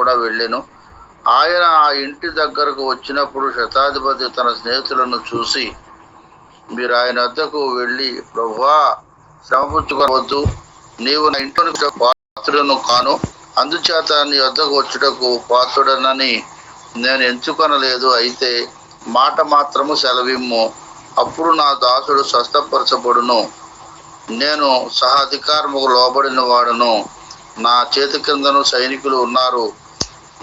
కూడా వెళ్ళెను. ఆయన ఆ ఇంటి దగ్గరకు వచ్చినప్పుడు శతాధిపతి తన స్నేహితులను చూసి, మీరు ఆయన వద్దకు వెళ్ళి, ప్రభువా, శ్రమపుచ్చుకోవద్దు, నీవు నా ఇంట్లోనికి పాత్రుడను కాను, అందుచేత నీ వద్దకు వచ్చుటకు పాత్రుడనని నేను ఎంచుకొనలేదు. అయితే మాట మాత్రము సెలవిమ్ము, అప్పుడు నా దాసుడు స్వస్థపరచబడును. నేను సహాధికారముకు లోబడిన వాడును, నా చేతి కిందను సైనికులు ఉన్నారు.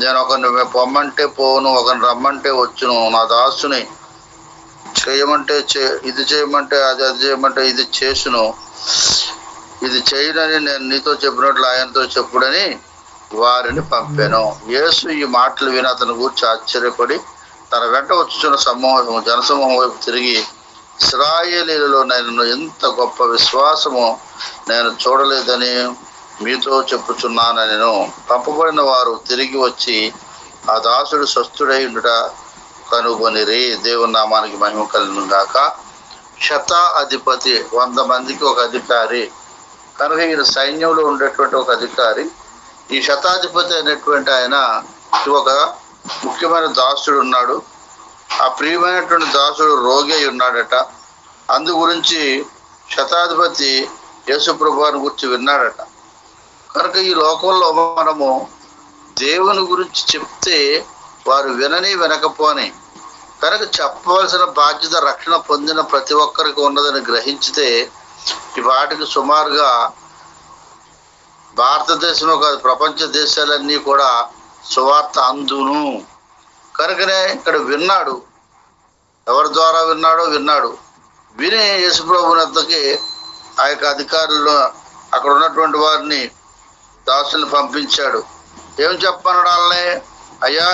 నేను ఒకరిని పొమ్మంటే పోను, ఒకరిని రమ్మంటే వచ్చును. నా దాసుని చేయమంటే ఇది చేయమంటే అది చేయమంటే ఇది చేసును. ఇది చేయనని నేను నీతో చెప్పినట్లు ఆయనతో చెప్పుడని వారిని పంపాను. యేసు ఈ మాటలు విని అతని గురించి ఆశ్చర్యపడి తన వెంట వచ్చుచున్న జనసమూహం వైపు తిరిగి, ఇశ్రాయేలీయులలో నేను ఎంత గొప్ప విశ్వాసము నేను చూడలేదని మీతో చెప్పుచున్నానని. పంపబడిన వారు తిరిగి వచ్చి ఆ దాసుడు స్వస్థుడై ఉండుట కనుగొనిరి. దేవుని నామానికి మహిమ కలుగును గాక. శతాధిపతి, 100 మందికి ఒక అధికారి కనుక ఈయన సైన్యంలో ఉండేటువంటి ఒక అధికారి. ఈ శతాధిపతి అనేటువంటి ఆయన ఒక ముఖ్యమైన దాసుడు ఉన్నాడు. ఆ ప్రియమైనటువంటి దాసుడు రోగి అయి ఉన్నాడట. అందు గురించి శతాధిపతి యేసుప్రభువుని గురించి విన్నాడట. కనుక ఈ లోకంలో మనము దేవుని గురించి చెప్తే వారు వినని వినకపోని, కనుక చెప్పవలసిన బాధ్యత రక్షణ పొందిన ప్రతి ఒక్కరికి ఉన్నదని గ్రహించితే ఈ వాటికి సుమారుగా భారతదేశంలో కాదు, ప్రపంచ దేశాలన్నీ కూడా సువార్త అందును. కనుకనే ఇక్కడ విన్నాడు. ఎవరి ద్వారా విన్నాడు. విని యేసుప్రభుని వద్దకి ఆ యొక్క అధికారులు అక్కడ ఉన్నటువంటి వారిని దాసుల్ని పంపించాడు. ఏం చెప్పన్నాడు వాళ్ళని? అయ్యా,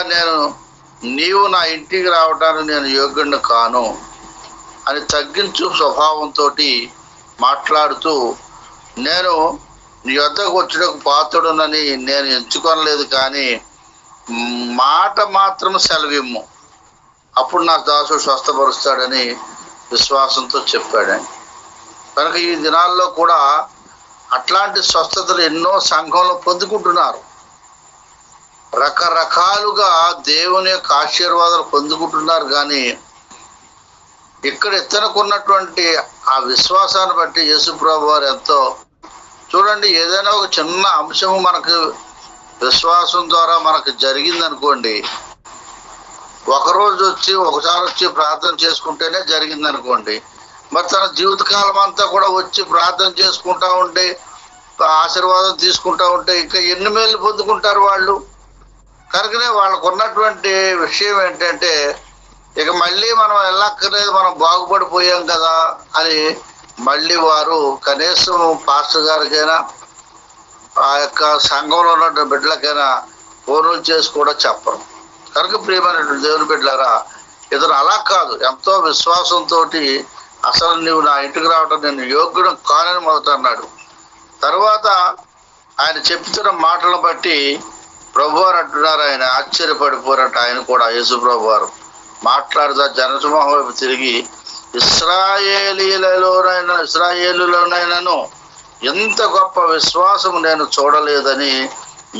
నీవు నా ఇంటికి రావడానికి నేను యోగ్యుడిని కాను అని తగ్గించు స్వభావంతో మాట్లాడుతూ, నేను నీ వద్దకు వచ్చుటకు పాత్రుడునని నేను ఎంచుకొనలేదు, కానీ మాట మాత్రం సెలవిమ్ము, అప్పుడు నా దాసుడు స్వస్థపరుస్తాడని విశ్వాసంతో చెప్పాడు. కనుక ఈ దినాల్లో కూడా అట్లాంటి స్వస్థతలు ఎన్నో సంఘంలో పొందుకుంటున్నారు. రకరకాలుగా దేవుని యొక్క ఆశీర్వాదాలు పొందుకుంటున్నారు. కానీ ఇక్కడ ఇతనుకున్నటువంటి ఆ విశ్వాసాన్ని బట్టి యేసుప్రభు వారు ఎంతో, చూడండి, ఏదైనా ఒక చిన్న అంశము మనకు విశ్వాసం ద్వారా మనకు జరిగిందనుకోండి, ఒకసారి వచ్చి ప్రార్థన చేసుకుంటేనే జరిగిందనుకోండి, మరి తన జీవితకాలం అంతా కూడా వచ్చి ప్రార్థన చేసుకుంటా ఉంటే, ఆశీర్వాదం తీసుకుంటా ఉంటే ఇంకా ఎన్ని మేలు పొందుకుంటారు వాళ్ళు. కనుకనే వాళ్ళకు ఉన్నటువంటి విషయం ఏంటంటే, ఇక మళ్ళీ మనం వెళ్ళక్కర్లేదు, మనం బాగుపడిపోయాం కదా అని మళ్ళీ వారు కనీసం పాస్టర్ గారికైనా ఆ యొక్క సంఘంలో ఉన్న బిడ్డలకైనా ఫోన్లు చేసి కూడా చెప్పరు. కనుక ప్రియమైనటువంటి దేవుని బిడ్డలారా, ఇతను అలా కాదు, ఎంతో విశ్వాసంతో అసలు నువ్వు నా ఇంటికి రావడం నేను యోగ్యుడు కానని మొదట అన్నాడు. తర్వాత ఆయన చెప్తున్న మాటలను బట్టి ప్రభువారు అంటున్నారు, ఆయన ఆశ్చర్యపడిపోరట. ఆయన కూడా యేసు ప్రభువారు మాట్లాడుతా జనసమూహం వైపు తిరిగి, ఇశ్రాయేలులోనైనాను ఎంత గొప్ప విశ్వాసం నేను చూడలేదని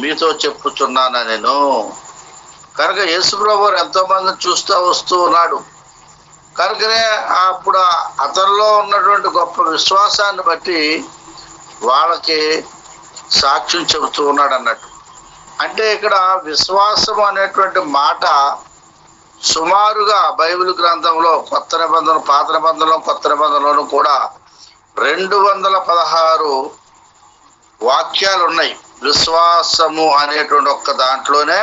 మీతో చెప్పుచున్నాను నేను. కనుక యేసు ప్రభువారు ఎంతో మందిని చూస్తూ వస్తూ ఉన్నాడు. కనుకనే అప్పుడు అతనిలో ఉన్నటువంటి గొప్ప విశ్వాసాన్ని బట్టి వాళ్ళకి సాక్ష్యం చెబుతూ ఉన్నాడు అన్నట్టు. అంటే ఇక్కడ విశ్వాసం అనేటువంటి మాట సుమారుగా బైబిల్ గ్రంథంలో కొత్త నిబంధన, పాత నిబంధనలో, కొత్త నిబంధనలోనూ కూడా 216 వాక్యాలు ఉన్నాయి. విశ్వాసము అనేటువంటి ఒక్క దాంట్లోనే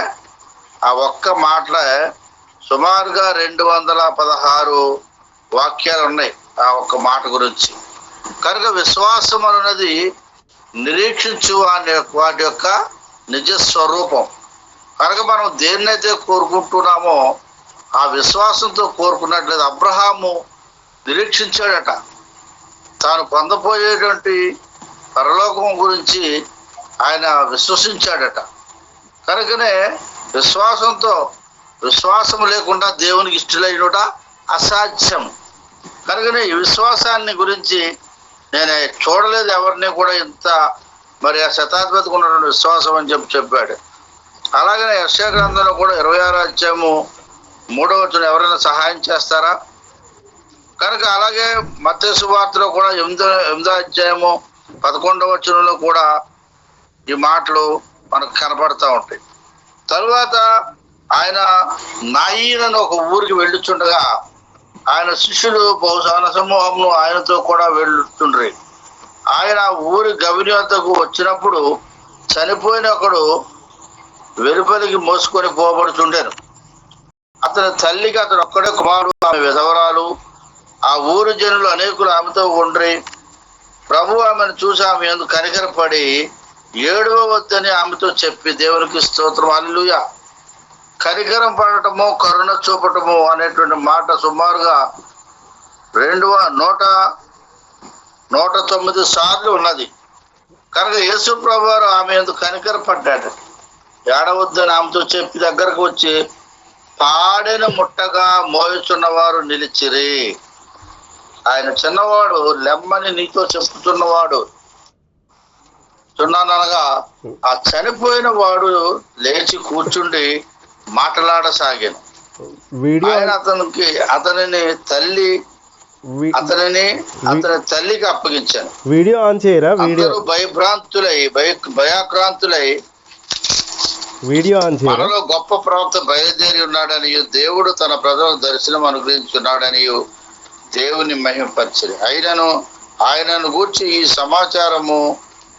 ఆ ఒక్క మాటలే సుమారుగా 216 వాక్యాలు ఉన్నాయి ఆ ఒక్క మాట గురించి. కనుక విశ్వాసం అనేది నిరీక్షించు వాటి యొక్క నిజ స్వరూపం. కనుక మనం దేన్నైతే కోరుకుంటున్నామో ఆ విశ్వాసంతో కోరుకున్నట్లేదు. అబ్రహాము నిరీక్షించాడట, తాను పొందపోయేటువంటి పరలోకం గురించి ఆయన విశ్వసించాడట. కనుకనే విశ్వాసం లేకుండా దేవునికి ఇష్టలైనట అసాధ్యం. కనుకనే ఈ విశ్వాసాన్ని గురించి నేను చూడలేదు ఎవరిని కూడా ఇంత, మరి ఆ శతాధిపతికి ఉన్నటువంటి విశ్వాసం అని చెప్పాడు. అలాగనే యెషయా గ్రంథంలో కూడా 26వ అధ్యాయము 3వ వచనం ఎవరైనా సహాయం చేస్తారా? కనుక అలాగే మత్తయి సువార్తలో కూడా 8వ అధ్యాయము 11వ వచనంలో కూడా ఈ మాటలు మనకు కనపడతా ఉంటాయి. తరువాత ఆయన నాయీన్ అని ఒక ఊరికి వెళ్ళుచుండగా ఆయన శిష్యులు బహుశాన సమూహము ఆయనతో కూడా వెళ్ళుతుండ్రి. ఆయన ఊరి గవిని వద్దకు వచ్చినప్పుడు చనిపోయిన ఒకడు వెలుపలికి మోసుకొని పోబడుతుండేను. అతని తల్లికి అతను ఒక్కడే కుమారుడు, ఆమె విధవరాలు. ఆ ఊరి జనులు అనేకులు ఆమెతో ఉండ్రి. ప్రభు ఆమెను చూసి ఆమె ఎందుకు కనికరపడి ఏడవద్దని ఆమెతో చెప్పి దేవునికి స్తోత్రం హల్లెలూయా. కనికరం పడటము, కరుణ చూపటము అనేటువంటి మాట సుమారుగా 109 సార్లు ఉన్నది. కనుక యేసు ప్రభు వారు ఆమె ఎందుకు కనికరపడ్డాడు. ఏడవద్దని ఆమెతో చెప్పి దగ్గరకు వచ్చి పాడెన ముట్టగా మోయుచున్నవారు నిలిచిరి. ఆయన చిన్నవాడు, లెమ్మని నీతో చెప్పుతున్నవాడు చున్నాననగా ఆ చనిపోయిన వాడు లేచి కూర్చుండి మాట్లాడసాగాను. ఆయన అతని తల్లికి అప్పగించాను. వీడియో ఆన్ చేయరా? అందరూ భయాక్రాంతులై వీడియో ఆన్ చేయరా? మనలో గొప్ప ప్రవక్త బయలుదేరి ఉన్నాడని, దేవుడు తన ప్రజలకు దర్శనం అనుగ్రహించున్నాడని దేవుని మహిమపరిచి ఆయనను గూర్చి ఈ సమాచారము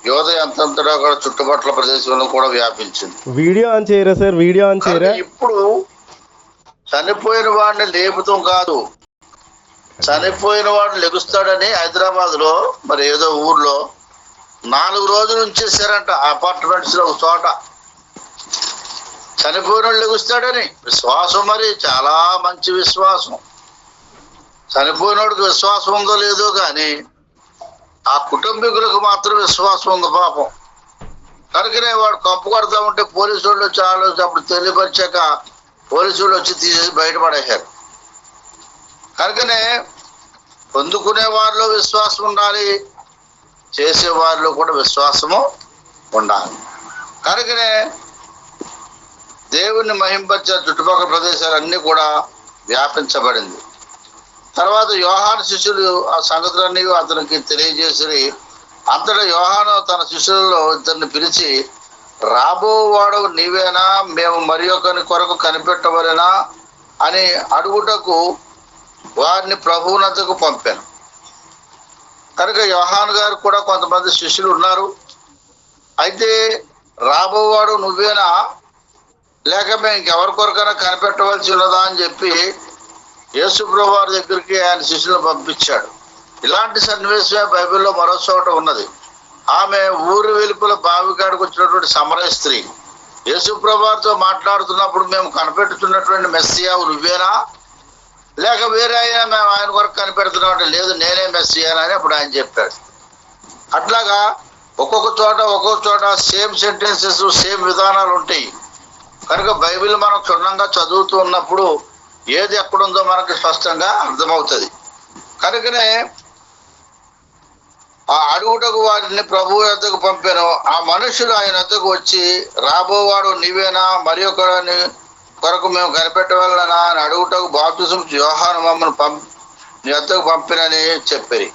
యోదయ అంతంతటా కూడా చుట్టుపక్కల ప్రదేశంలో కూడా వ్యాపించింది. వీడియో ఆన్ చేయరా సార్? వీడియో ఆన్ చేయరా? ఇప్పుడు చనిపోయిన వాడిని లేపుతాం కాదు, చనిపోయిన వాడు లెగుస్తాడని హైదరాబాద్ లో మరి ఏదో ఊర్లో 4 రోజులు ఉంచేసారంట. అపార్ట్మెంట్స్ లో ఒక చోట చనిపోయిన వాడు లెగుస్తాడని విశ్వాసం, మరి చాలా మంచి విశ్వాసం. చనిపోయినోడికి విశ్వాసం ఉందో లేదో కానీ ఆ కుటుంబీకులకు మాత్రం విశ్వాసం ఉంది పాపం. కనుకనే వాడు కప్పు కొడతా ఉంటే పోలీసు వాళ్ళు వచ్చి అప్పుడు తెలియపరిచాక పోలీసు వాళ్ళు వచ్చి తీసేసి బయటపడేశారు. కనుకనే పొందుకునే వారిలో విశ్వాసం ఉండాలి, చేసే వారిలో కూడా విశ్వాసము ఉండాలి. కనుకనే దేవుణ్ణి మహింపరిచే చుట్టుపక్కల ప్రదేశాలన్నీ కూడా వ్యాపించబడింది. తర్వాత యోహాను శిష్యులు ఆ సంగతులన్నీ అతనికి తెలియజేసి అంతటా యోహాను తన శిష్యులలో ఇద్దరిని పిలిచి, రాబోవాడు నీవేనా, మేము మరి ఒకరి కొరకు కనిపెట్టవలెనా అని అడుగుటకు వారిని ప్రభువునద్దకు పంపాను. కనుక యోహాను గారు కూడా కొంతమంది శిష్యులు ఉన్నారు. అయితే రాబోవాడు నువ్వేనా, లేక మేము ఇంకెవరి కొరకైనా కనిపెట్టవలసి ఉన్నదా అని చెప్పి యేసు ప్రభు వారి దగ్గరికి ఆయన శిష్యులను పంపించాడు. ఇలాంటి సన్నివేశమే బైబిల్లో మరో చోట ఉన్నది. ఆమె ఊరు వెలుపల బావికాడికి వచ్చినటువంటి సమరయ స్త్రీ యేసు ప్రభు వారితో మాట్లాడుతున్నప్పుడు, మేము కనిపెట్టుతున్నటువంటి మెస్సియావు నువ్వేనా, లేక వేరే అయినా మేము ఆయన కొరకు కనిపెడుతున్నాం అంటే, లేదు నేనే మెస్సియానా అని అప్పుడు ఆయన చెప్పాడు. అట్లాగా ఒక్కొక్క చోట సేమ్ సెంటెన్సెస్, సేమ్ విధానాలు ఉంటాయి. కనుక బైబిల్ మనం క్షుణ్ణంగా చదువుతూ ఉన్నప్పుడు ఏది ఎక్కడుందో మనకి స్పష్టంగా అర్థమవుతుంది. కనుకనే ఆ అడుగుటకు వారిని ప్రభువు వద్దకు పంపాను. ఆ మనుషులు ఆయన వద్దకు వచ్చి, రాబోవాడు నీవేనా, మరి ఒకరిని కొరకు మేము కనిపెట్టవలనా అని అడుగుటకు బాప్తిసం యోహాను మమ్మల్ని నీ వద్దకు పంపినని చెప్పారు.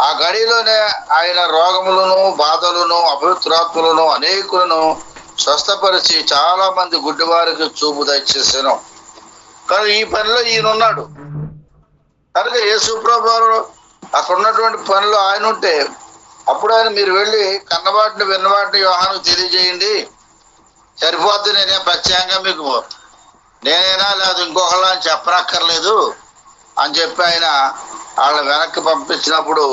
ఆ గడిలోనే ఆయన రోగములను, బాధలను, అపవిత్రాత్మలను అనేకులను స్వస్థపరిచి చాలా మంది గుడ్డివారికి చూపు దయచేసాను. కానీ ఈ పనిలో ఈయన ఉన్నాడు. కనుక యేసు ప్రభువు అక్కడ ఉన్నటువంటి పనిలో ఆయన ఉంటే అప్పుడు ఆయన, మీరు వెళ్ళి కన్నవాటిని విన్నవాటిని యోహానుకు తెలియజేయండి, సరిపోద్ది, నేనే ప్రత్యేకంగా మీకు నేనైనా లేదు ఇంకొకలా అని చెప్పనక్కర్లేదు అని చెప్పి ఆయన వాళ్ళ వెనక్కి పంపించినప్పుడు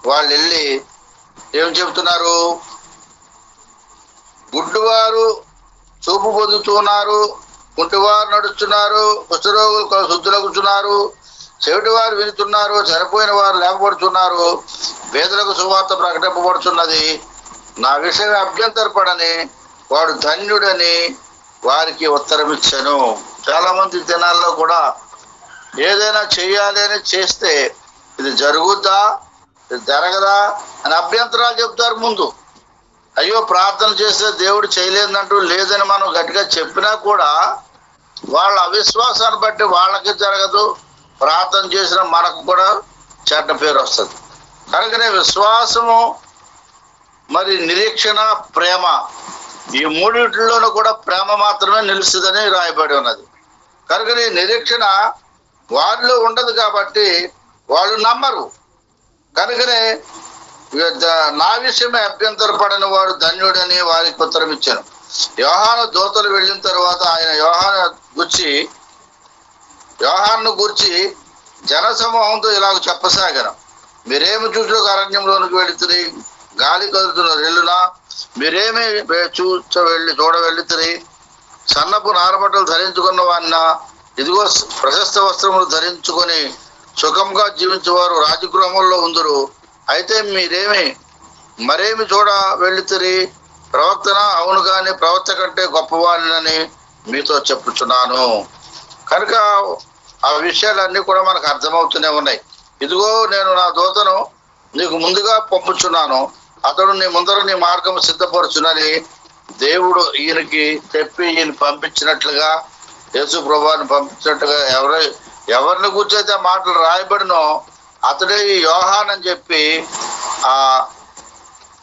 వాళ్ళు వెళ్ళి ఏం చెబుతున్నారు, గుడ్డివారు చూపు పొందుతున్నారు, కుంటివారు నడుస్తున్నారు, కుష్ఠరోగులు శుద్ధులగుతున్నారు, చెవిటివారు వినుతున్నారు, చనిపోయిన వారు లేపబడుతున్నారు, పేదలకు సువార్త ప్రకటింపబడుతున్నది. నా విషయం అభ్యంతరపడని వాడు ధన్యుడని వారికి ఉత్తరం ఇచ్చాను. చాలా మంది దినాల్లో కూడా ఏదైనా చెయ్యాలి అని చేస్తే ఇది జరుగుద్దా, ఇది జరగదా అని అభ్యంతరాలు చెప్తారు ముందు. అయ్యో ప్రార్థన చేస్తే దేవుడు చేయలేదంటూ లేదని మనం గట్టిగా చెప్పినా కూడా వాళ్ళ అవిశ్వాసాన్ని బట్టి వాళ్ళకి జరగదు, ప్రార్థన చేసిన మనకు కూడా చెడ్డ పేరు వస్తుంది. కనుకనే విశ్వాసము, మరి నిరీక్షణ, ప్రేమ, ఈ మూడింటిలోనూ కూడా ప్రేమ మాత్రమే నిలుస్తుందని రాయబడి ఉన్నది. కనుకనే నిరీక్షణ వారిలో ఉండదు కాబట్టి వాళ్ళు నమ్మరు. కనుకనే నా విషయమే అభ్యంతరపడిన వాడు ధన్యుడని వారికి ఉత్తరం ఇచ్చాను. యోహాను దూతలు వెళ్ళిన తర్వాత ఆయన యోహాను గూర్చి జనసమూహంతో ఇలాగ చెప్పసాగాను. మీరేమి చూచు అరణ్యంలోనికి వెళుతురి, గాలి కదులుతున్న రెల్లునా, మీరేమి చూడ వెళ్ళుతురి, సన్నపు నారబట్టలు ధరించుకున్న వాన్న, ఇదిగో ప్రశస్త వస్త్రములు ధరించుకొని సుఖంగా జీవించేవారు రాజగృహముల్లో ఉందరు. అయితే మరేమి చూడ వెళ్ళుతురి, ప్రవక్తన? అవును కానీ ప్రవక్త కంటే గొప్పవాడినని మీతో చెప్పుచున్నాను. కనుక ఆ విషయాలన్నీ కూడా మనకు అర్థమవుతూనే ఉన్నాయి. ఇదిగో నేను నా దూతను నీకు ముందుగా పంపుచున్నాను, అతడు నీ ముందర నీ మార్గం సిద్ధపరచునని దేవుడు ఈయనకి చెప్పి ఈయన పంపించినట్లుగా, యేసు ప్రభువుని పంపించినట్టుగా ఎవరిని కూర్చైతే మాటలు రాయబడినో అతడే ఈ యోహాన్ అని చెప్పి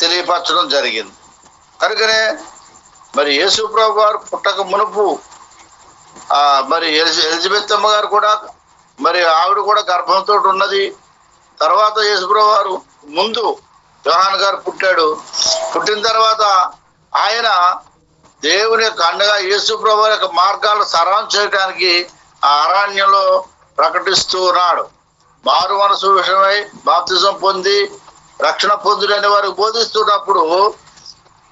తెలియపరచడం జరిగింది. కనుకనే మరి యేసు ప్రభు వారు పుట్టక మునుపు మరి ఎలిజబెత్ అమ్మ గారు కూడా, మరి ఆవిడ కూడా గర్భంతో ఉన్నది. తర్వాత యేసు ప్రభు వారు ముందు యోహాన్ గారు పుట్టాడు. పుట్టిన తర్వాత ఆయన దేవుని యొక్క అండగా యేసు ప్రభు యొక్క మార్గాలు సరళం చేయడానికి ఆ అరణ్యంలో ప్రకటిస్తూ ఉన్నాడు. మారు మనసు విషయమై బాప్తిజం పొంది రక్షణ పొందుడని వారికి బోధిస్తున్నప్పుడు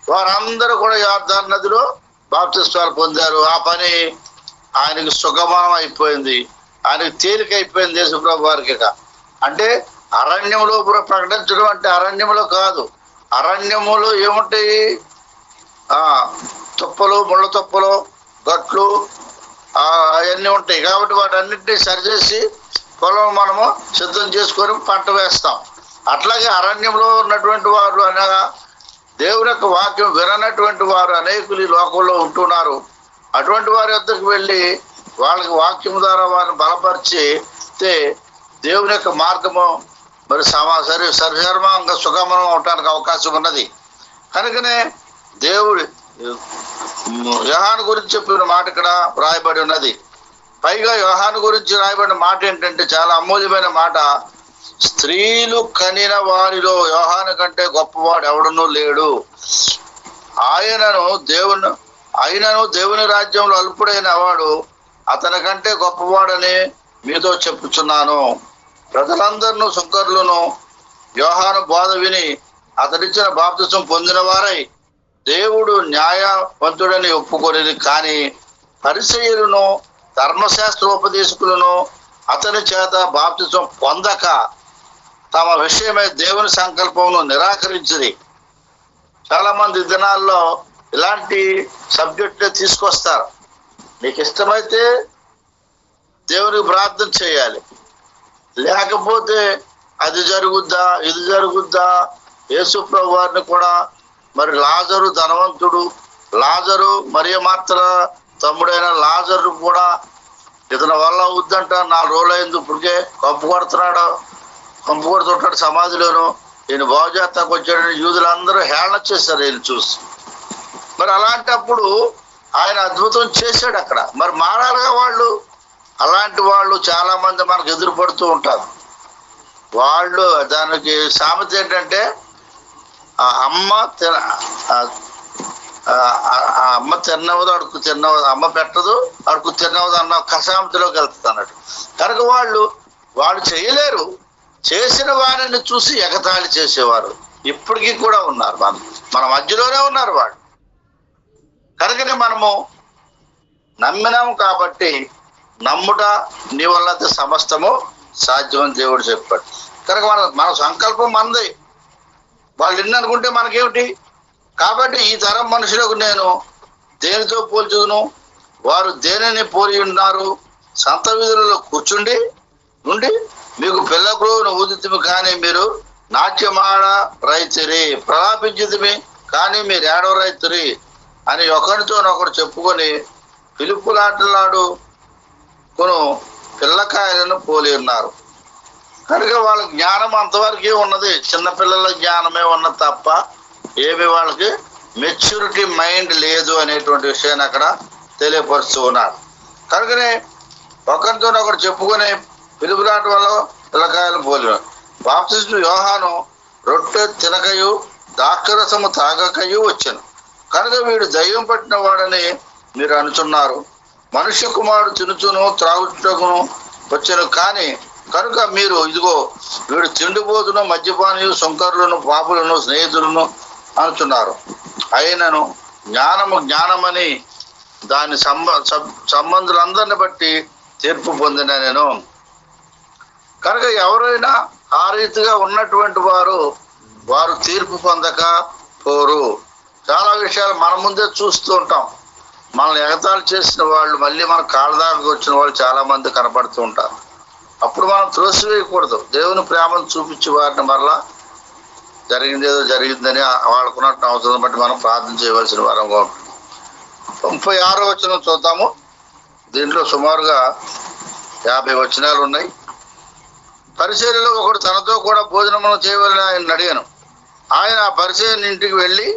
వారందరూ కూడా యోర్దాను నదిలో బాప్తిస్మాలు పొందారు. ఆ పని ఆయనకి సుగమం అయిపోయింది, ఆయనకి తేలిక అయిపోయింది యేసు ప్రభు వారికి. అంటే అరణ్యంలో ప్రకటించడం అంటే అరణ్యంలో కాదు, అరణ్యములో ఏముంటాయి? తుప్పలు, ముళ్ళ తుప్పలు, గట్లు అవన్నీ ఉంటాయి. కాబట్టి వాటన్నిటినీ సరిచేసి పొలం మనము సిద్ధం చేసుకొని పంట వేస్తాం. అట్లాగే అరణ్యంలో ఉన్నటువంటి వారు అనగా దేవుని యొక్క వాక్యం విననటువంటి వారు అనేకులు ఈ లోకంలో ఉంటున్నారు. అటువంటి వారి వద్దకు వెళ్ళి వాళ్ళకి వాక్యం ద్వారా వారిని బలపరిచితే దేవుని యొక్క మార్గము మరి సర్వధర్మంగా సుగమనం అవటానికి అవకాశం ఉన్నది. కనుకనే దేవుడు యోహాను గురించి చెప్పిన మాట ఇక్కడ రాయబడి ఉన్నది. పైగా యోహాను గురించి రాయబడిన మాట ఏంటంటే చాలా అమూల్యమైన మాట. స్త్రీలు కనిన వారిలో యోహాను కంటే గొప్పవాడు ఎవడనూ లేడు. ఆయనను దేవుని రాజ్యంలో అల్పుడైన వాడు అతని కంటే గొప్పవాడని మీతో చెప్పుచున్నాను. ప్రజలందరినూ సుంకరులను యోహాను బోధ విని అతడిచ్చిన బాప్తిసం పొందిన వారై దేవుడు న్యాయవంతుడని ఒప్పుకొనిది. కానీ పరిసయ్యులను ధర్మశాస్త్రోపదేశకులను అతని చేత బాప్తిసం పొందక తమ విషయమై దేవుని సంకల్పమును నిరాకరించింది. చాలా మంది దినాల్లో ఇలాంటి సబ్జెక్ట్ తీసుకొస్తారు. నీకు ఇష్టమైతే దేవునికి ప్రార్థన చేయాలి, లేకపోతే అది జరుగుద్దా ఇది జరుగుద్దా. యేసు ప్రభు వారిని కూడా మరి లాజరు ధనవంతుడు, లాజరు మరియమార్త తమ్ముడైన లాజరు కూడా ఇతని వల్ల అవుద్దంట 4 రోజులు అయింది, ఇప్పటికే కంపు కొడుతుంటాడు సమాధిలోను. ఈయన బాగు చేస్తాకు వచ్చాడని యూదులందరూ హేళన చేశారు ఈయన చూసి. మరి అలాంటప్పుడు ఆయన అద్భుతం చేశాడు అక్కడ. మరి మారాలిగా వాళ్ళు. అలాంటి వాళ్ళు చాలా మంది మనకు ఎదురుపడుతూ ఉంటారు. వాళ్ళు దానికి సామెత ఏంటంటే అమ్మ తిన్నవదు అడుగు తిన్నవదు, అమ్మ పెట్టదు అడుగు తిన్నవదు అన్న కసామతిలోకి వెళ్తుంది అన్నట్టు. కనుక వాళ్ళు చేయలేరు. చేసిన వారిని చూసి ఎగతాళి చేసేవారు ఇప్పటికీ కూడా ఉన్నారు. మన మధ్యలోనే ఉన్నారు వాళ్ళు. కనుకనే మనము నమ్మినాము కాబట్టి నమ్ముట నీ వల్ల సమస్తము సాధ్యమని దేవుడు చెప్పాడు. కనుక మన సంకల్పం మనది. వాళ్ళు ఎన్ని అనుకుంటే మనకేమిటి? కాబట్టి ఈ తరం మనుషులకు నేను దేనితో పోల్చుదును? వారు దేనిని పోలి ఉన్నారు? సంత వీధులలో కూర్చుండి నుండి మీకు పిల్లకును ఊదితిమి, కానీ మీరు నాట్యమాడ రైతిరి, ప్రలాపించితిమి కానీ మీరు ఏడవరైతురి అని ఒకరితోనొకరు చెప్పుకొని పిలుపులాటలాడు కొను పిల్లకాయలను పోలి ఉన్నారు. కనుక వాళ్ళ జ్ఞానం అంతవరకే ఉన్నది, చిన్నపిల్లల జ్ఞానమే ఉన్నది తప్ప ఏమి వాళ్ళకి మెచ్యూరిటీ మైండ్ లేదు అనేటువంటి విషయాన్ని అక్కడ తెలియపరుస్తూ ఉన్నారు. కనుకనే ఒకరితోనొకరు చెప్పుకొని పిలుపులాట వల్ల పిల్లకాయలు పోలి. బాప్తిస్మ యోహాను రొట్టె తినకయు ద్రాక్షరసము తాగకయు వచ్చాను, కనుక వీడు దయ్యం పట్టిన వాడని మీరు అనుచున్నారు. మనుష్య కుమారుడు తినుచును త్రాగుచుటకును వచ్చాను, కానీ కనుక మీరు ఇదిగో వీడు తిండిపోతును మద్యపానీయు సుంకరులను పాపులను స్నేహితులను అనుచున్నారు. అయినను జ్ఞానమని దాని సంబంధులందరిని బట్టి తీర్పు పొందిన నేను. కనుక ఎవరైనా ఆ రీతిగా ఉన్నటువంటి వారు తీర్పు పొందక పోరు. చాలా విషయాలు మన ముందే చూస్తూ ఉంటాం. మనల్ని ఎగతాళి చేసిన వాళ్ళు మళ్ళీ మన కాళ్ళ దాకా వచ్చిన వాళ్ళు చాలా మంది కనపడుతూ ఉంటారు. అప్పుడు మనం త్రోసివేయకూడదు. దేవుని ప్రేమను చూపించి వారిని మరలా జరిగిందేదో జరిగిందని వాళ్ళకున్నట్టు అవసరం బట్టి మనం ప్రార్థన చేయవలసిన వారంగా ఉంటుంది. 36వ వచనం చూద్దాము. దీంట్లో సుమారుగా 50 వచనాలు ఉన్నాయి. పరిచర్యలో ఒకడు తనతో కూడా భోజనమును చేయవలని ఆయన అడిగాను. ఆయన ఆ పరిచర్యని ఇంటికి వెళ్ళి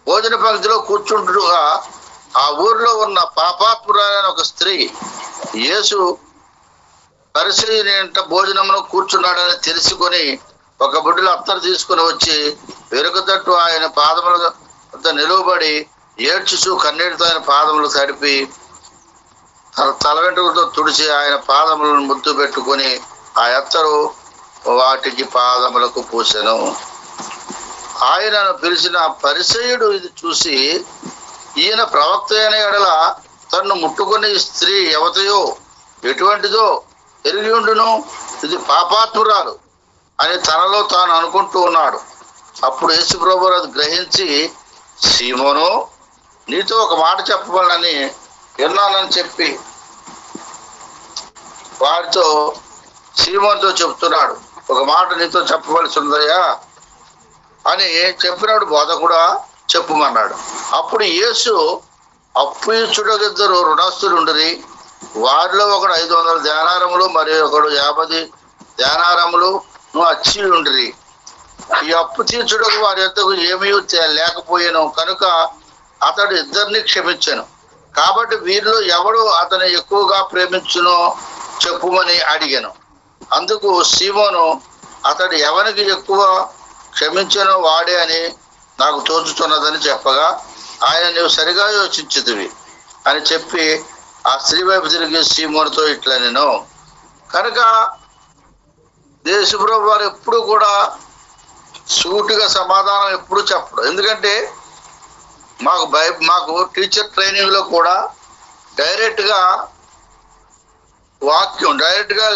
భోజన పంక్తిలో కూర్చుంటుగా ఆ ఊరిలో ఉన్న పాపాత్మురాలైన ఒక స్త్రీ యేసు పరిచర్యని ఇంట భోజనమును కూర్చున్నాడని తెలుసుకొని ఒక బుడ్డిలో అత్తరు తీసుకుని వచ్చి వెనుక తట్టు ఆయన పాదముల వద్ద నిలువబడి ఏడ్చుచు కన్నీటితో ఆయన పాదములు తడిపి తల వెంట్రుకలతో తుడిచి ఆయన పాదములను ముద్దు పెట్టుకొని ఆ ఎత్తరు వాటికి పాదములకు పూసెను. ఆయనను పిలిచిన పరిసయ్యుడు ఇది చూసి, ఈయన ప్రవక్త అయిన ఎడల తన్ను ముట్టుకుని స్త్రీ ఎవతయో ఎటువంటిదో ఎరిగి ఉండును, ఇది పాపాత్మురాలు అని తనలో తాను అనుకుంటూ ఉన్నాడు. అప్పుడు యేసు ప్రభువు అది గ్రహించి, సీమోను, నీతో ఒక మాట చెప్పవాలని విన్నానని చెప్పి వారితో సీమోనుతో చెప్తున్నాడు. ఒక మాట నీతో చెప్పవలసి ఉందయ్యా అని చెప్పినాడు. బోధకుడా చెప్పుమన్నాడు. అప్పుడు యేసు అప్పు ఇచ్చుటకిద్దరు రుణస్థులుండిరి. వారిలో ఒకడు 500 దేనారములు మరి ఒకడు 50 దేనారములు అచ్చి ఉండిరి. ఈ అప్పు తీర్చుటకు వారి యొద్దకు ఏమీ లేకపోయాను కనుక అతడు ఇద్దరిని క్షమించాను. కాబట్టి వీరిలో ఎవడు అతను ఎక్కువగా ప్రేమించునో చెప్పుమని అడిగాను. అందుకు సీమోను, అతడు ఎవరికి ఎక్కువ క్షమించను వాడే అని నాకు తోచుతున్నదని చెప్పగా ఆయన, నీవు సరిగా యోచించుదివి అని చెప్పి ఆ స్త్రీ వైపు తిరిగి సీమోనుతో ఇట్లా నేను. కనుక యేసుప్రభువు వారు ఎప్పుడు కూడా సూటిగా సమాధానం ఎప్పుడు చెప్పడు. ఎందుకంటే మాకు టీచర్ ట్రైనింగ్లో కూడా డైరెక్ట్గా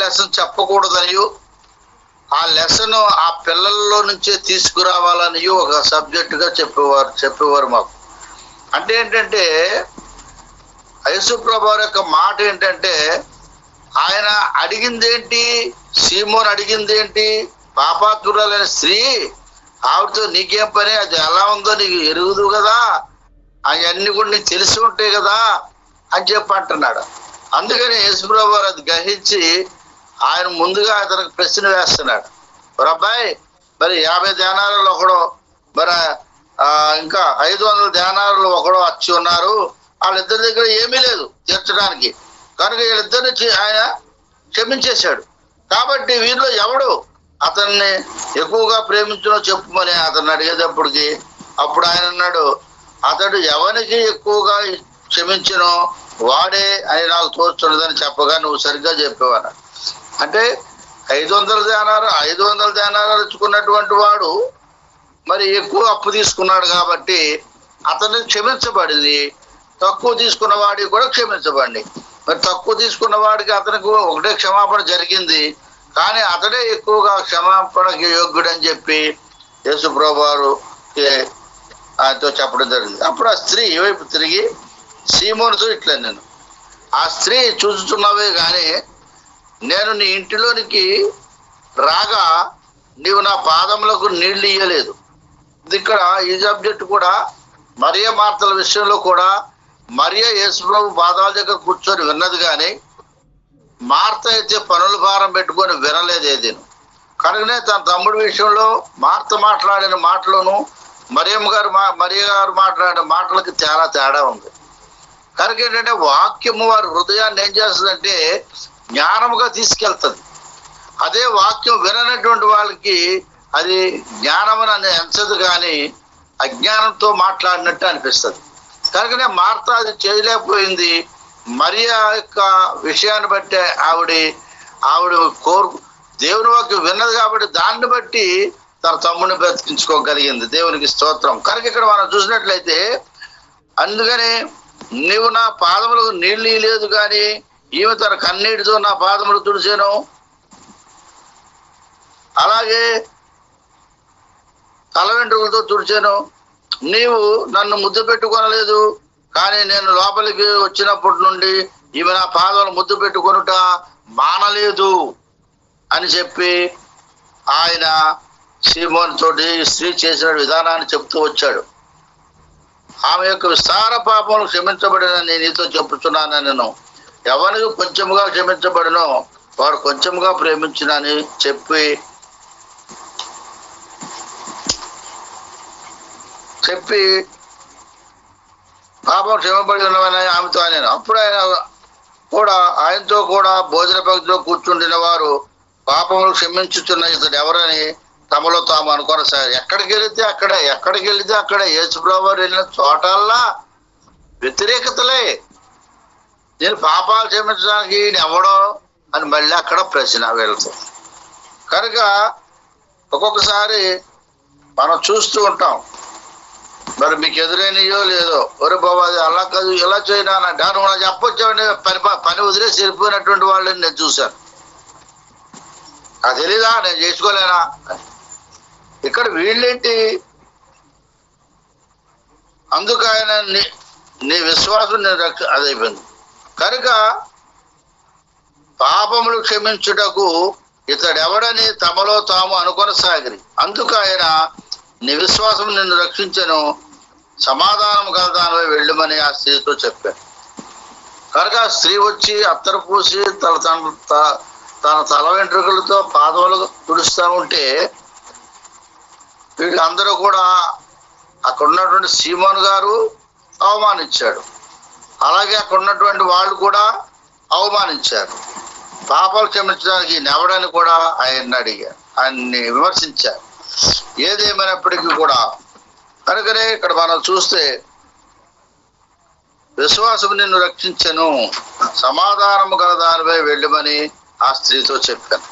లెసన్ చెప్పకూడదని, ఆ లెసన్ ఆ పిల్లల్లో నుంచే తీసుకురావాలని ఒక సబ్జెక్టుగా చెప్పేవారు మాకు. అంటే ఏంటంటే యేసుప్రభువు వారి యొక్క మాట ఏంటంటే, ఆయన అడిగిందేంటి, సీమోను అడిగిందేంటి, పాపాత్మురాలైన స్త్రీ, ఆవిడతో నీకేం పని, అది ఎలా ఉందో నీకు ఎరుగుదు కదా, అవన్నీ కూడా నీకు తెలిసి ఉంటాయి కదా అని చెప్పి అంటున్నాడు. అందుకని యేసుప్రభువు వారు అది గ్రహించి ఆయన ముందుగా అతనికి ప్రశ్న వేస్తున్నాడు. అబ్బాయి, మరి 50 దేనారాలు ఒకడు, మరి ఇంకా 500 దేనారాలు ఒకడు వచ్చి ఉన్నారు. వాళ్ళిద్దరి దగ్గర ఏమీ లేదు తీర్చడానికి, కనుక వీళ్ళిద్దరిని ఆయన క్షమించేశాడు. కాబట్టి వీరిలో ఎవడు అతన్ని ఎక్కువగా ప్రేమించునో చెప్పుమని అతన్ని అడిగేటప్పటికి అప్పుడు ఆయన అన్నాడు, అతడు ఎవరికి ఎక్కువగా క్షమించునో వాడే అని నాకు తోచుతున్నదని చెప్పగా నువ్వు సరిగ్గా చెప్పేవాడు. అంటే 500 దేనారాలు ఇచ్చుకున్నటువంటి వాడు మరి ఎక్కువ అప్పు తీసుకున్నాడు కాబట్టి అతనికి క్షమించబడింది. తక్కువ తీసుకున్న వాడికి కూడా క్షమించబడింది. మరి తక్కువ తీసుకున్న వాడికి అతనికి ఒకటే క్షమాపణ జరిగింది, కానీ అతడే ఎక్కువగా క్షమాపణకి యోగ్యుడని చెప్పి యేసుప్రభువు వారు ఆయనతో చెప్పడం జరిగింది. అప్పుడు ఆ స్త్రీ వైపు తిరిగి సీమోనుతో ఇట్లా నేను, ఆ స్త్రీ చూస్తున్నావే కానీ నేను నీ ఇంటిలోనికి రాగా నీవు నా పాదములకు నీళ్లు ఇయ్యలేదు, ఇక్కడ ఈ సబ్జెక్ట్ కూడా మరియ మార్తల విషయంలో కూడా మరియ యేసుప్రభు పాదాల దగ్గర కూర్చొని విన్నది కానీ మార్త అయితే పనుల భారం పెట్టుకొని వినలేదు ఏది. కనుకనే తన తమ్ముడి విషయంలో మార్త మాట్లాడిన మాటలను మరియ గారు మాట్లాడిన మాటలకి చాలా తేడా ఉంది. కనుక ఏంటంటే వాక్యము వారి హృదయాన్ని ఏం చేస్తుందంటే జ్ఞానముగా తీసుకెళ్తుంది. అదే వాక్యం విననటువంటి వాళ్ళకి అది జ్ఞానమని ఎంచదు కానీ అజ్ఞానంతో మాట్లాడినట్టు అనిపిస్తుంది. కనుకనే మార్త అది చేయలేకపోయింది. మరియా యొక్క విషయాన్ని బట్టి ఆవిడ దేవుని వాక్యం విన్నది కాబట్టి దాన్ని బట్టి తన తమ్ముడిని బ్రతికించుకోగలిగింది. దేవునికి స్తోత్రం. కనుక ఇక్కడ మనం చూసినట్లయితే అందుకని నీవు నా పాదములకు నీళ్ళు లేదు కానీ ఈమె తన కన్నీటితో నా పాదములు తుడిచాను, అలాగే తల వెంట్రుకలతో తుడిచాను, నీవు నన్ను ముద్దు పెట్టుకొనలేదు కానీ నేను లోపలికి వచ్చినప్పటి నుండి ఈమె నా పాదాలు ముద్దు పెట్టుకొనుట మానలేదు అని చెప్పి ఆయన సీమోను తోటి స్త్రీ చేసిన విధానాన్ని చెప్తూ వచ్చాడు. ఆమె యొక్క విస్తార పాపములు క్షమించబడినని నీతో చెప్పుచున్నాను. నేను ఎవరికి కొంచెముగా క్షమించబడినో వాడు కొంచెముగా ప్రేమించినని చెప్పి పాపం క్షమపడి ఉన్నవని ఆమెతో నేను. అప్పుడు ఆయనతో కూడా భోజన పంక్తిలో కూర్చుండిన వారు పాపములు క్షమించుతున్న ఇతడు ఎవరని తమలో తాము అనుకొనసాగారు. ఎక్కడికి వెళితే అక్కడే యేసుప్రభువు వెళ్ళిన చోటల్లా వ్యతిరేకతలే. నేను పాపాలు క్షమించడానికి ఎవడో అని మళ్ళీ అక్కడ ప్రశ్న వెళ్తాం. కనుక ఒక్కొక్కసారి మనం చూస్తూ ఉంటాం, మరి మీకు ఎదురైనయో లేదో, ఒరే బాబా అది అలా కాదు ఇలా చేయనా అంటే నువ్వు నాకు చెప్పొచ్చావని పని వదిలేసి వెళ్ళిపోయినటువంటి వాళ్ళని నేను చూశాను. అది తెలీదా నేను చేసుకోలేనా. ఇక్కడ వీళ్ళేంటి, అందుకు ఆయన నీ విశ్వాసం నేను అదైపోయింది. కనుక పాపములు క్షమించుటకు ఇతడెవడని తమలో తాము అనుకొనసాగిరి. అందుకు ఆయన నీ విశ్వాసం నిన్ను రక్షించను, సమాధానం కలదానిపై వెళ్ళమని ఆ స్త్రీతో చెప్పాను. కనుక ఆ స్త్రీ వచ్చి అత్తరు పూసి తన తల వెంట్రుకలతో పాదములు తుడుస్తూ ఉంటే వీళ్ళందరూ కూడా అక్కడ ఉన్నటువంటి సీమోను గారు అవమానించాడు, అలాగే అక్కడ ఉన్నటువంటి వాళ్ళు కూడా అవమానించారు. పాపాలు క్షమించడానికి నెవడని కూడా ఆయన్ని అడిగారు, ఆయన్ని విమర్శించారు. ఏదేమైనప్పటికీ కూడా కనుకనే ఇక్కడ మనం చూస్తే విశ్వాసం నిన్ను రక్షించను, సమాధానము గల దానిపై వెళ్ళమని ఆ స్త్రీతో చెప్పాను.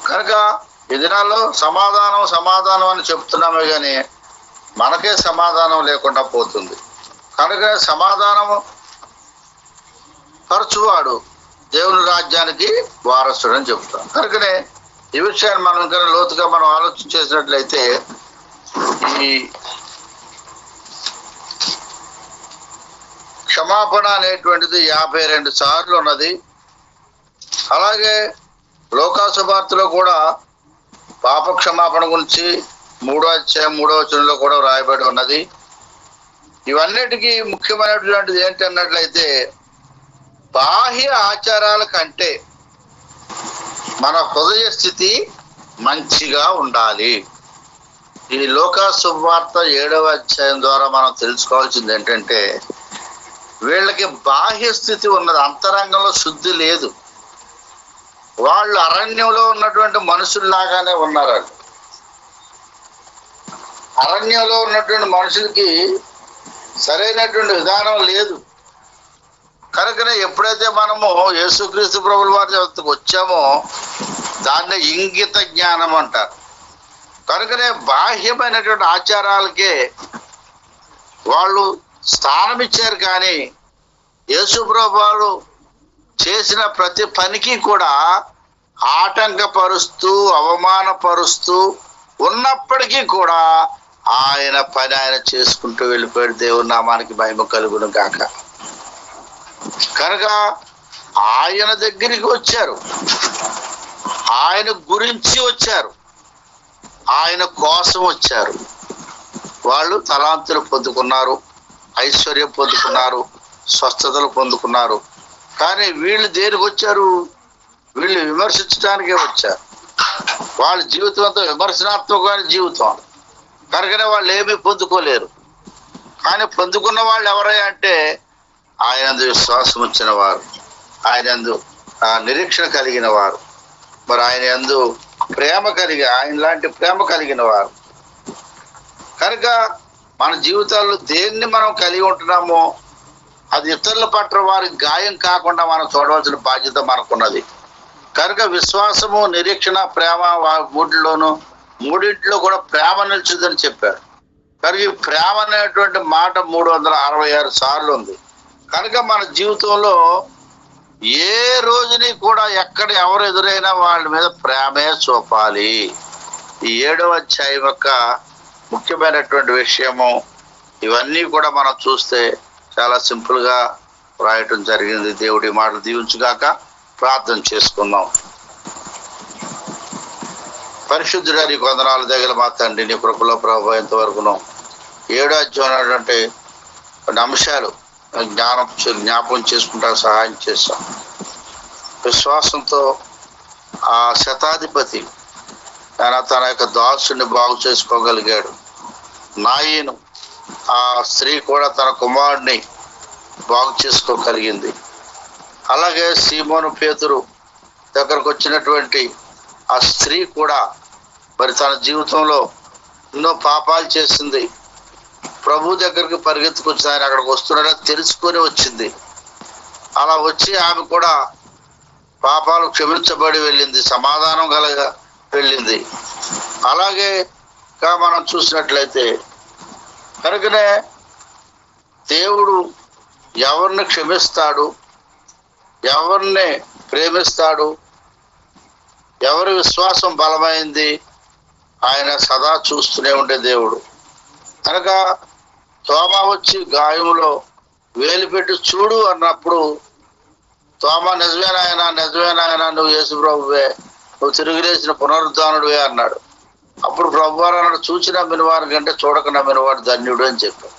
కనుక ఈ దినాల్లో సమాధానం అని చెప్తున్నామే కానీ మనకే సమాధానం లేకుండా పోతుంది. కనుక సమాధానము పరచువాడు దేవుని రాజ్యానికి వారసుడు అని చెప్తాం. కనుకనే ఈ విషయాన్ని మనం ఇంకా లోతుగా మనం ఆలోచన చేసినట్లయితే ఈ క్షమాపణ అనేటువంటిది 52 సార్లు ఉన్నది. అలాగే లోకాసు వార్తలో కూడా పాప క్షమాపణ గురించి 3వ అధ్యాయం 3వ వచనంలో కూడా రాయబడి ఉన్నది. ఇవన్నిటికీ ముఖ్యమైనటువంటిది ఏంటన్నట్లయితే బాహ్య ఆచారాల కంటే మన హృదయ స్థితి మంచిగా ఉండాలి. ఈ లోకాసు వార్త 7వ అధ్యాయం ద్వారా మనం తెలుసుకోవాల్సింది ఏంటంటే వీళ్ళకి బాహ్య స్థితి ఉన్నది, అంతరంగంలో శుద్ధి లేదు. వాళ్ళు అరణ్యంలో ఉన్నటువంటి మనుషుల్లాగానే ఉన్నారు. అరణ్యంలో ఉన్నటువంటి మనుషులకి సరైనటువంటి విధానం లేదు. కనుకనే ఎప్పుడైతే మనము యేసుక్రీస్తు ప్రభుల వారి వద్దకు వచ్చామో దాన్ని ఇంగిత జ్ఞానం అంటారు. కనుకనే బాహ్యమైనటువంటి ఆచారాలకే వాళ్ళు స్థానం ఇచ్చారు కానీ యేసు ప్రభువు చేసిన ప్రతి పనికి కూడా ఆటంకపరుస్తూ అవమానపరుస్తూ ఉన్నప్పటికీ కూడా ఆయన పని ఆయన చేసుకుంటూ వెళ్ళిపోయాడు. దేవుని నామానికి మహిమ కలుగును గాక. కనుక ఆయన దగ్గరికి వచ్చారు, ఆయన గురించి వచ్చారు, ఆయన కోసం వచ్చారు. వాళ్ళు తలాంతులు పొందుకున్నారు, ఐశ్వర్యం పొందుకున్నారు, స్వస్థతలు పొందుకున్నారు. కానీ వీళ్ళు దేనికి వచ్చారు? వీళ్ళు విమర్శించడానికే వచ్చారు. వాళ్ళ జీవితం అంతా విమర్శనాత్మకమైన జీవితం కనుకనే వాళ్ళు ఏమీ పొందుకోలేరు. కానీ పొందుకున్న వాళ్ళు ఎవరయ్యా అంటే ఆయన విశ్వాసం వచ్చిన వారు, ఆయన నిరీక్షణ కలిగిన వారు, మరి ఆయన యందు ఆయన లాంటి ప్రేమ కలిగిన వారు. కనుక మన జీవితాల్లో దేన్ని మనం కలిగి ఉంటున్నామో అది ఇతరుల పట్ల వారికి గాయం కాకుండా మనం చూడవలసిన బాధ్యత మనకున్నది. కనుక విశ్వాసము, నిరీక్షణ, ప్రేమ మూడింటిలో కూడా ప్రేమ నిలిచిందని చెప్పారు. కనుక ఈ ప్రేమ అనేటువంటి మాట 366 సార్లు ఉంది. కనుక మన జీవితంలో ఏ రోజుని కూడా ఎక్కడ ఎవరు ఎదురైనా వాళ్ళ మీద ప్రేమే చూపాలి. ఈ 7వ అధ్యాయం యొక్క ముఖ్యమైనటువంటి విషయము ఇవన్నీ కూడా మనం చూస్తే చాలా సింపుల్ గా రాయటం జరిగింది. దేవుడి మాటలు దీవించుగాక. ప్రార్థన చేసుకుందాం. పరిశుద్ధుడా నీకు వందనాలు దగ్గర మా తండ్రి, నీ కృపలో ప్రభు ఇంతవరకును 7వ అధ్యాయం కొన్ని అంశాలు జ్ఞాపకం చేసుకుంటా సహాయం చేశాం. విశ్వాసంతో ఆ శతాధిపతి తన యొక్క దాసుని బాగు చేసుకోగలిగాడు. నాయను ఆ స్త్రీ కూడా తన కుమారుడిని బాగు చేసుకోగలిగింది. అలాగే సీమోను పేతురు దగ్గరకు వచ్చినటువంటి ఆ స్త్రీ కూడా మరి తన జీవితంలో ఎన్నో పాపాలు చేసింది. ప్రభు దగ్గరికి పరిగెత్తుకొచ్చి ఆయన అక్కడికి వస్తున్నాడని తెలుసుకొని వచ్చింది. అలా వచ్చి ఆమె కూడా పాపాలు క్షమించబడి వెళ్ళింది, సమాధానం కలగా వెళ్ళింది. అలాగే మనం చూసినట్లయితే కనుకనే దేవుడు ఎవరిని క్షమిస్తాడు, ఎవరిని ప్రేమిస్తాడు, ఎవరి విశ్వాసం బలమైంది ఆయన సదా చూస్తూనే ఉండే దేవుడు. కనుక తోమా వచ్చి గాయములో వేలు పెట్టి చూడు అన్నప్పుడు తోమా నిజమేనాయన నువ్వు యేసు ప్రభువే, నువ్వు తిరిగిలేసిన పునరుద్ధానుడివే అన్నాడు. అప్పుడు ప్రభువారు అన్నాడు, చూచి నమ్మిన వారి కంటే చూడక నమ్మిన వాడు ధన్యుడు అని చెప్పాడు.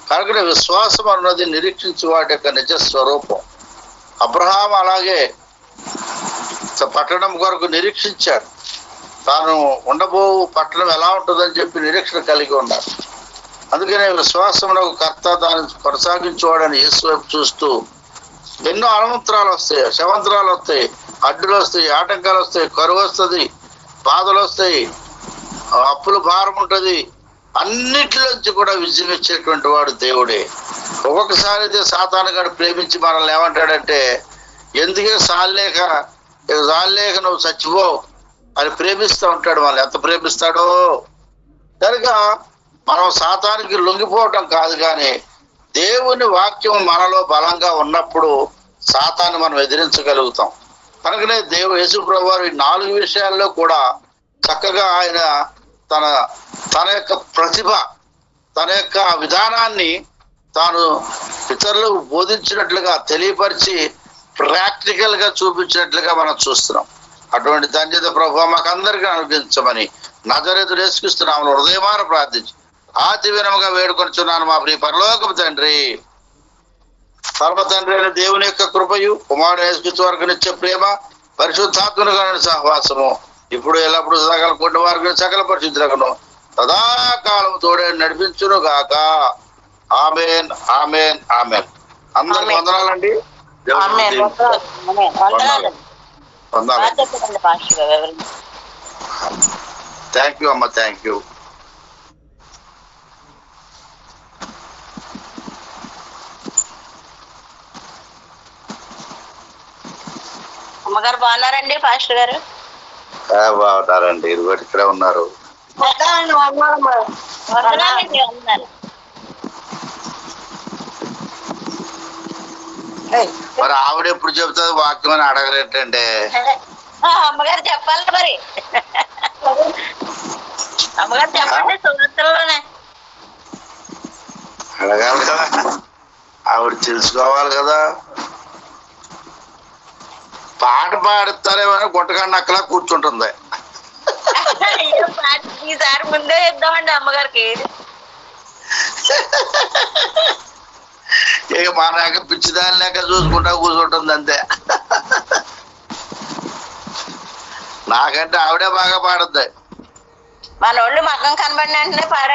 కనుక విశ్వాసం అన్నది నిరీక్షించి వాటి యొక్క నిజ స్వరూపం. అబ్రహాం అలాగే పట్టణం కొరకు నిరీక్షించాడు. తాను ఉండబో పట్టణం ఎలా ఉంటుందని చెప్పి నిరీక్షణ కలిగి ఉన్నాడు. అందుకనే విశ్వాసంలో కర్త దాన్ని కొనసాగించేవాడని యేసు వైపు చూస్తూ ఎన్నో అనంతరాలు వస్తాయి, శవంతరాలు వస్తాయి, అడ్డులు వస్తాయి, ఆటంకాలు వస్తాయి, కరువు వస్తుంది, బాధలు వస్తాయి, అప్పుల భారం ఉంటుంది. అన్నిటిలోంచి కూడా విజయం ఇచ్చేటువంటి వాడు దేవుడే. ఒక్కొక్కసారి అయితే సాతాను గారు ప్రేమించి మనల్ని ఏమంటాడంటే, ఎందుకే సాలేక నువ్వు చచ్చిపో అని ప్రేమిస్తూ ఉంటాడు. మనల్ని ఎంత ప్రేమిస్తాడో. కనుక మనం సాతానికి లొంగిపోవటం కాదు, కానీ దేవుని వాక్యం మనలో బలంగా ఉన్నప్పుడు సాతాన్ని మనం ఎదిరించగలుగుతాం. కనుకనే యేసు ప్రభువు వారు ఈ 4 విషయాల్లో కూడా చక్కగా ఆయన తన యొక్క ప్రతిభ, తన యొక్క విధానాన్ని తాను ఇతరులకు బోధించినట్లుగా తెలియపరిచి ప్రాక్టికల్ గా చూపించినట్లుగా మనం చూస్తున్నాం. అటువంటి ధన్యత ప్రభువు మాకు అందరికీ అనుగ్రహించమని నజరేతుడు యేసుక్రీస్తునామములో హృదయమార ప్రార్థించి ఆతి వినముగా వేడుకొనిచున్నాను మా ప్రియ పరలోకపు తండ్రి. పరమ తండ్రి అయిన దేవుని యొక్క కృపయు, కుమారుడు యేసుక్రీస్తు వారికి నిత్య ప్రేమ, పరిశుద్ధాత్మను కలిగిన సహవాసము ఇప్పుడు ఎల్లప్పుడు సకల కొట్టి వారికి సకల పరిశుద్ధులను సదాకాలం తోడే నడిపించును గాక. ఆమేన్, ఆమేన్, ఆమేన్. అందరికి వందనాలండి. థ్యాంక్ యూ అమ్మ, థ్యాంక్ యూ. అమ్మగారు బాగున్నారండి? పాస్టర్ గారు బాగున్నారండి. ఇదిగో ఇక్కడే ఉన్నారు. మరి ఆవిడ ఎప్పుడు చెబుతుంది వాక్యం అని అడగలేటంటే అమ్మగారు చెప్పాలి. మరి అమ్మగారు చెప్పండి. సుగంధంలోనే అడగాలి కదా, ఆవిడ తెలుసుకోవాలి కదా. పాట పాడుతారేమో గుట్టకాడ నక్కలా కూర్చుంటుంది. ఈసారి ముందే ఇద్దామండి అమ్మగారికి. ఇక మన పిచ్చిదాని లెక్క చూసుకుంటా కూర్చుంటుంది అంతే. నాకంటే ఆవిడే బాగా పాడుద్ది. మన వాళ్ళు మగ్గం కనబడిన వెంటనే పాడ